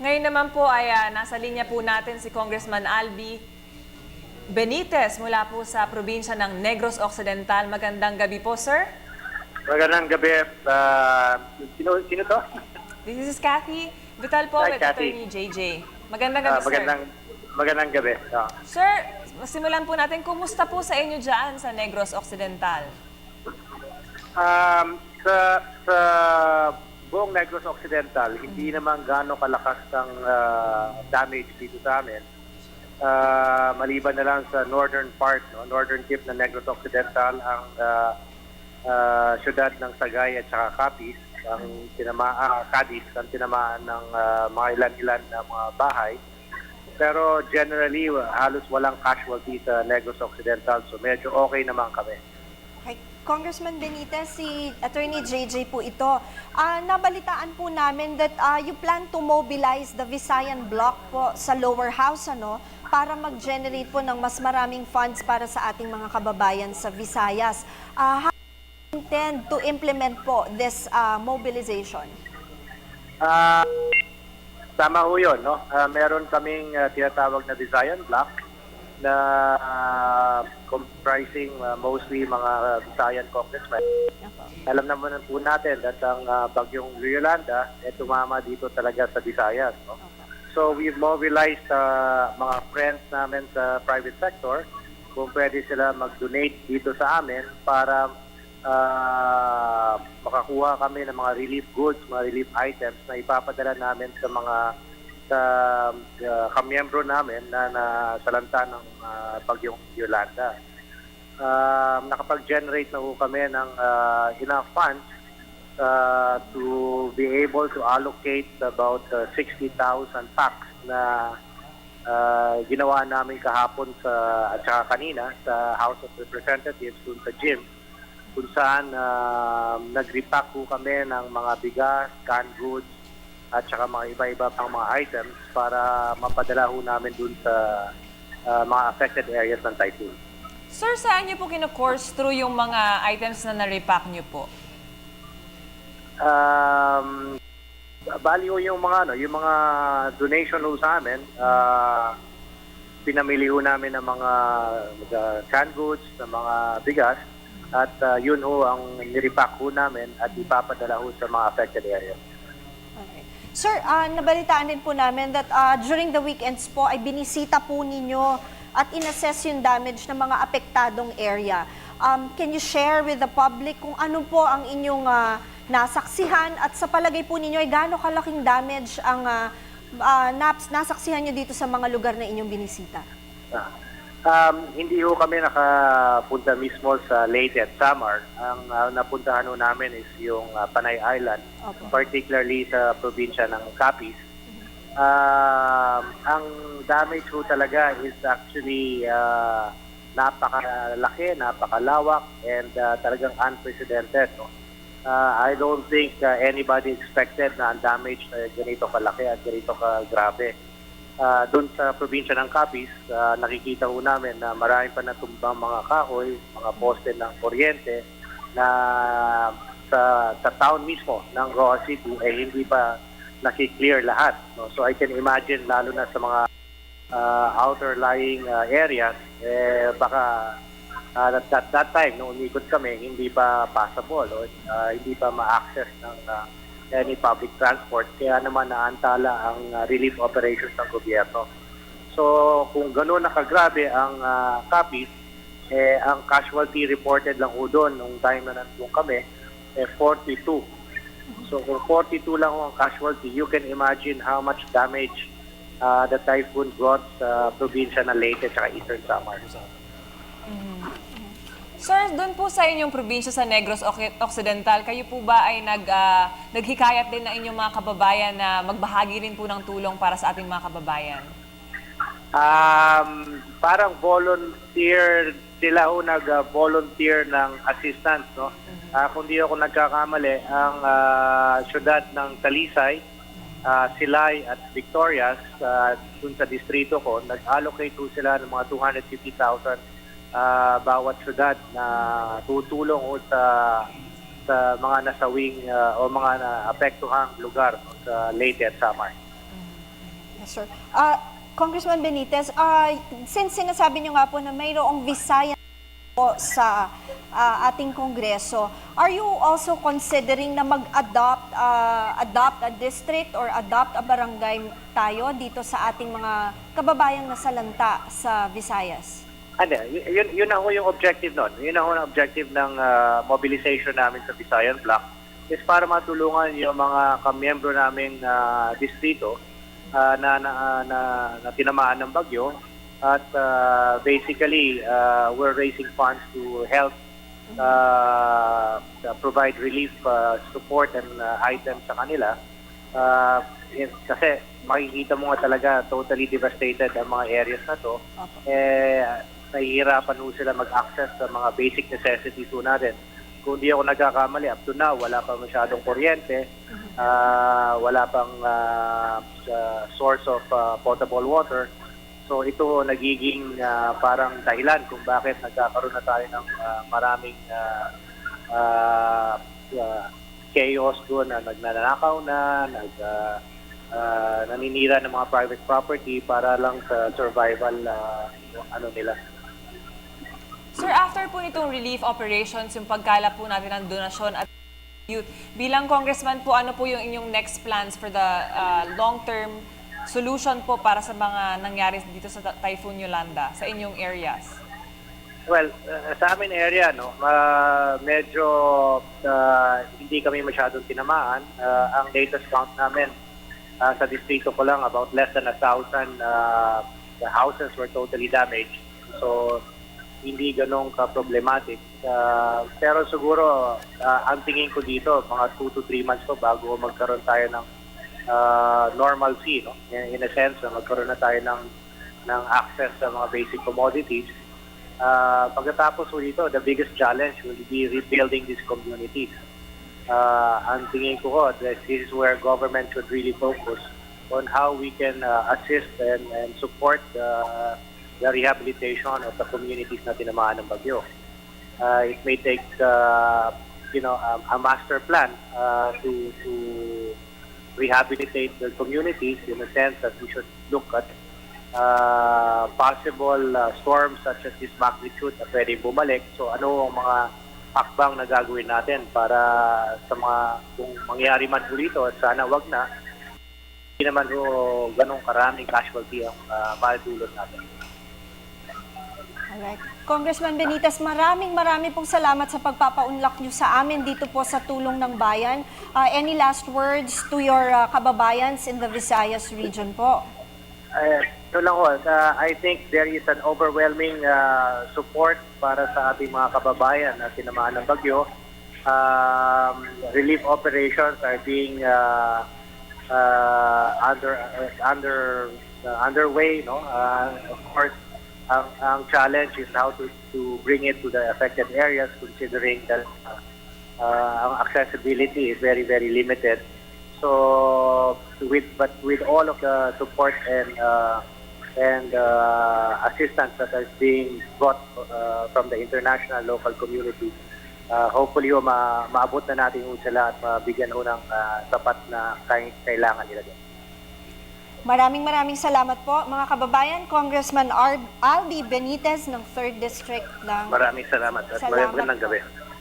Ngayon naman po ay nasa linya po natin si Congressman Albi Benitez mula po sa probinsya ng Negros Occidental. Magandang gabi po, sir. Magandang gabi. Sino to? This is Kathy Vital po Hi, with Kathy. Attorney JJ. Magandang gabi, sir. Magandang gabi. Sir, simulan po natin. Kumusta po sa inyo dyan sa Negros Occidental? Sa buong Negros Occidental, hindi naman gaano kalakas ang damage dito sa amin. Maliban na lang sa northern part, northern tip ng Negros Occidental, ang syudad ng Sagay at saka Capiz, Cadiz, ang tinamaan ng mga ilan-ilan na mga bahay. Pero generally, halos walang casualty sa Negros Occidental, so medyo okay naman kami. Okay. Congressman Benitez, si Attorney JJ po ito. Nabalitaan po namin that you plan to mobilize the Visayan Bloc po sa lower house para mag-generate po ng mas maraming funds para sa ating mga kababayan sa Visayas. How do you intend to implement po this mobilization? Tama ho yun, no? Meron kaming tinatawag na Visayan Bloc na comprising mostly mga Visayan congressmen. Alam naman po natin that ang bagyong Yolanda tumama dito talaga sa Visayas. No? So we've mobilized mga friends namin sa private sector kung pwede sila mag-donate dito sa amin para makakuha kami ng mga relief goods, mga relief items na ipapadala namin sa mga kamiyembro namin na nasalanta ng bagyong Yolanda. Nakapag-generate na po kami ng enough funds to be able to allocate about 60,000 packs na ginawa namin kahapon at saka kanina sa House of Representatives dun sa gym, kung saan nag-repack po kami ng mga bigas, canned goods, at saka mga iba-iba pang mga items para mapadala ho namin dun sa mga affected areas ng typhoon. Sir, saan niyo po kino-course through yung mga items na na-repack niyo po? Bali ho yung mga donation ho sa amin, pinamili ho namin ng mga canned goods, ng mga bigas, at yun ho ang nirepack ho namin at ipapadala ho sa mga affected areas. Okay. Sir, nabalitaan din po namin that during the weekends po ay binisita po ninyo at in-assess yung damage ng mga apektadong area. Can you share with the public kung ano po ang inyong nasaksihan at sa palagay po ninyo ay gaano kalaking damage ang nasaksihan nyo dito sa mga lugar na inyong binisita? Hindi ho kami nakapunta mismo sa Leyte at Samar. Ang napuntahan ho namin is yung Panay Island, particularly sa probinsya ng Capiz. Ang damage ho talaga is actually napakalaki, napakalawak, and talagang unprecedented. No? I don't think anybody expected na ang damage na ganito kalaki at ganito kagrabe. Doon sa probinsya ng Capiz, nakikita ho namin na marami pa natumbang mga kahoy, mga poste ng kuryente na sa town mismo ng Roa City ay hindi pa nakiklear lahat. No? So I can imagine, lalo na sa mga outer lying areas, baka at that time, nung umikot kami, hindi pa passable o hindi pa ma-access ng any public transport, kaya naman naantala ang relief operations ng gobyerno. So kung gano'n nakagrabe ang Capiz, ang casualty reported lang ho doon nung time na nandun kami, 42. So kung 42 lang ho ang casualty, you can imagine how much damage the typhoon brought sa probinsya ng Leyte at Eastern Samar. Sir, doon po sa inyong probinsya sa Negros Occidental, kayo po ba ay naghikayat din na inyong mga kababayan na magbahagi rin po ng tulong para sa ating mga kababayan? Parang volunteer, sila ho nag-volunteer ng assistance, no? Kung di ako nagkakamali, ang syudad ng Talisay, Silay at Victorias, dun sa distrito ko, nag-allocate ho sila ng mga 250,000 bawat syudad na tutulong sa mga nasawing o mga naapektuhang lugar sa Leyte at Samar. Yes, sir. Congressman Benitez, since sinasabi niyo nga po na mayroong Visayan po sa ating Kongreso, are you also considering na adopt a district or adopt a barangay tayo dito sa ating mga kababayang nasalanta sa Visayas? Ano, yun na ho yung objective nun. Yun na ho ang objective ng mobilization namin sa Visayan Block is para matulungan yung mga kamiyembro naming distrito na tinamaan ng bagyo. At basically, we're raising funds to help provide relief, support, and items sa kanila. Kasi makikita mo nga talaga totally devastated ang mga areas na to. Nahihirapan ho sila mag-access sa mga basic necessities ho natin. Kung di ako nagkakamali, up to now, wala pa masyadong kuryente, wala pang source of potable water. So ito nagiging parang dahilan kung bakit nagkakaroon na tayo ng maraming chaos doon na nagnanakaw na, naninira ng mga private property para lang sa survival nila. Sir, after po nitong relief operations, yung pagkala po natin ng donasyon at youth, bilang congressman po, ano po yung inyong next plans for the long-term solution po para sa mga nangyari dito sa Typhoon Yolanda, sa inyong areas? Well, sa amin area, medyo hindi kami masyadong tinamaan. Ang latest count namin sa distrito ko lang, about less than 1,000 houses were totally damaged. So, hindi ganong ka-problematic. Pero siguro, ang tingin ko dito, mga 2 to 3 months po bago magkaroon tayo ng normalcy, no? In a sense, magkaroon na tayo ng access sa mga basic commodities. Pagkatapos po dito, the biggest challenge will be rebuilding these communities. Ang tingin ko this is where government should really focus on how we can assist and support the rehabilitation of the communities na tinamaan ng bagyo. It may take a master plan to rehabilitate the communities, in a sense that we should look at possible storms such as this magnitude na pwedeng bumalik. So ano ang mga hakbang na gagawin natin para sa kung mangyari man po dito, sana wag na, hindi naman ganong karaming casualty ang madulot natin. Alright. Congressman Benitez, maraming pong salamat sa pagpapaunlak nyo sa amin dito po sa Tulong ng Bayan. Any last words to your kababayans in the Visayas region po? Ito lang ho, I think there is an overwhelming support para sa ating mga kababayan na tinamaan ng bagyo. Relief operations are being underway. No? Of course, ang challenge is how to bring it to the affected areas, considering that ang accessibility is very, very limited. So, with all of the support and assistance that is being brought from the international local community, hopefully maabot na natin sila at mabigyan ng sapat na kailangan nila din. Maraming salamat po mga kababayan. Congressman Albi Benitez ng 3rd District ng... Maraming salamat at magandang gabi.